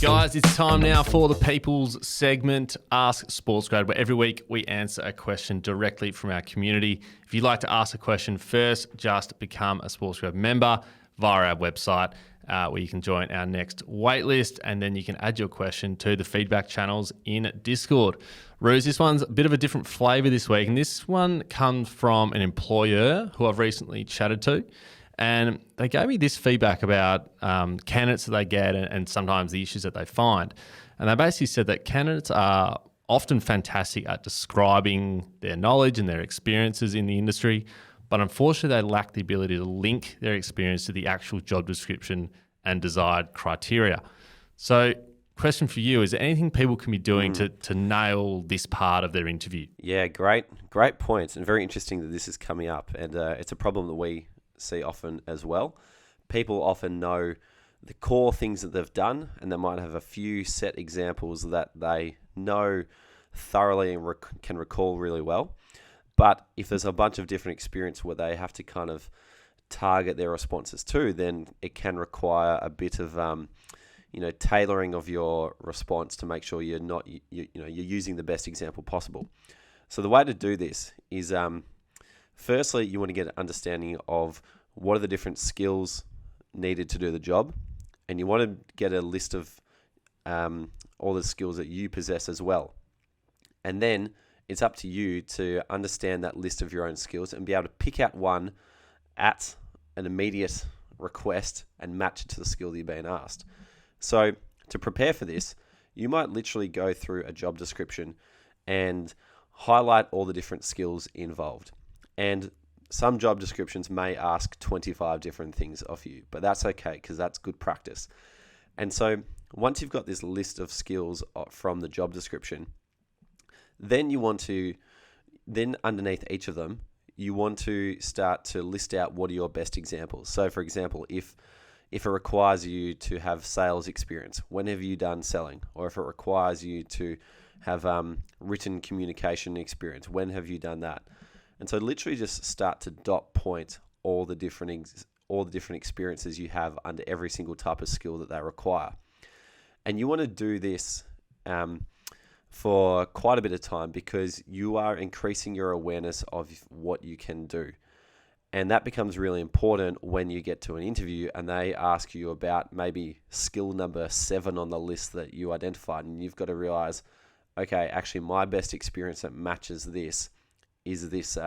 S2: Guys, it's time now for the People's segment, Ask SportsGrad, where every week we answer a question directly from our community. If you'd like to ask a question first, just become a SportsGrad member via our website, where you can join our next waitlist, and then you can add your question to the feedback channels in Discord. Ruse, this one's a bit of a different flavour this week, and this one comes from an employer who I've recently chatted to. And they gave me this feedback about candidates that they get and sometimes the issues that they find. And they basically said that candidates are often fantastic at describing their knowledge and their experiences in the industry, but unfortunately they lack the ability to link their experience to the actual job description and desired criteria. So question for you, is there anything people can be doing to nail this part of their interview?
S4: Yeah, great points, and very interesting that this is coming up. And it's a problem that we see often as well. People often know the core things that they've done, and they might have a few set examples that they know thoroughly and can recall really well. But if there's a bunch of different experience where they have to kind of target their responses to, then it can require a bit of tailoring of your response to make sure you're using the best example possible. So the way to do this is, firstly, you want to get an understanding of what are the different skills needed to do the job, and you want to get a list of all the skills that you possess as well. And then it's up to you to understand that list of your own skills and be able to pick out one at an immediate request and match it to the skill that you're being asked. So to prepare for this, you might literally go through a job description and highlight all the different skills involved. And some job descriptions may ask 25 different things of you, but that's okay because that's good practice. And so once you've got this list of skills from the job description, then you want to, underneath each of them, you want to start to list out what are your best examples. So for example, if it requires you to have sales experience, when have you done selling? Or if it requires you to have written communication experience, when have you done that? And so literally just start to dot point all the different experiences you have under every single type of skill that they require. And you want to do this for quite a bit of time because you are increasing your awareness of what you can do. And that becomes really important when you get to an interview and they ask you about maybe skill number 7 on the list that you identified. And you've got to realize, okay, actually my best experience that matches this is this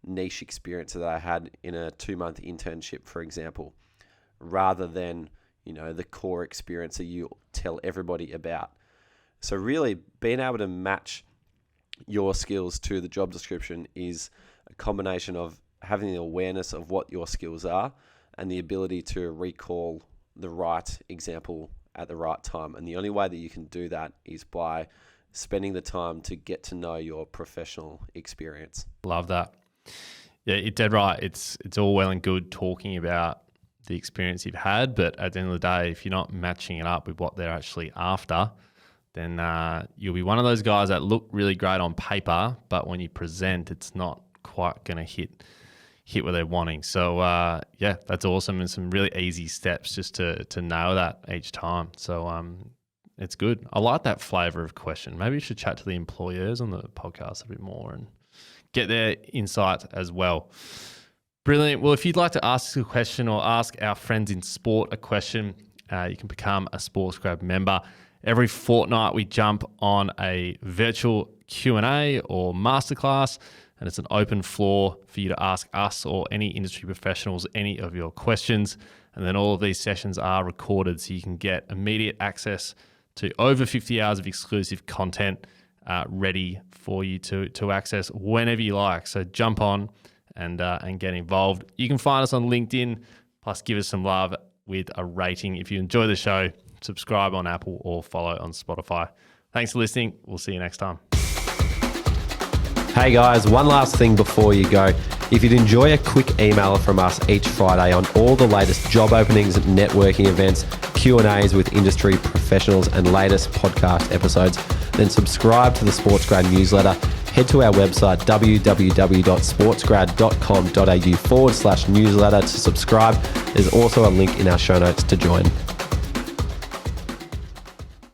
S4: niche experience that I had in a 2-month internship, for example, rather than, the core experience that you tell everybody about. So really being able to match your skills to the job description is a combination of having the awareness of what your skills are and the ability to recall the right example at the right time. And the only way that you can do that is by spending the time to get to know your professional experience.
S2: Love that. Yeah, you're dead right. It's all well and good talking about the experience you've had, but at the end of the day, if you're not matching it up with what they're actually after, then you'll be one of those guys that look really great on paper, but when you present, it's not quite going to hit what they're wanting. So yeah, that's awesome, and some really easy steps just to nail that each time. So it's good. I like that flavor of question. Maybe you should chat to the employers on the podcast a bit more and get their insight as well. Brilliant. Well, if you'd like to ask a question or ask our friends in sport a question, you can become a SportsGrad member. Every fortnight we jump on a virtual Q&A or masterclass, and it's an open floor for you to ask us or any industry professionals any of your questions. And then all of these sessions are recorded so you can get immediate access to over 50 hours of exclusive content ready for you to access whenever you like. So jump on and get involved. You can find us on LinkedIn, plus give us some love with a rating. If you enjoy the show, subscribe on Apple or follow on Spotify. Thanks for listening. We'll see you next time.
S4: Hey guys, one last thing before you go. If you'd enjoy a quick email from us each Friday on all the latest job openings, networking events, Q&As with industry professionals and latest podcast episodes, then subscribe to the SportsGrad newsletter. Head to our website www.sportsgrad.com.au/newsletter to subscribe. There's also a link in our show notes to join.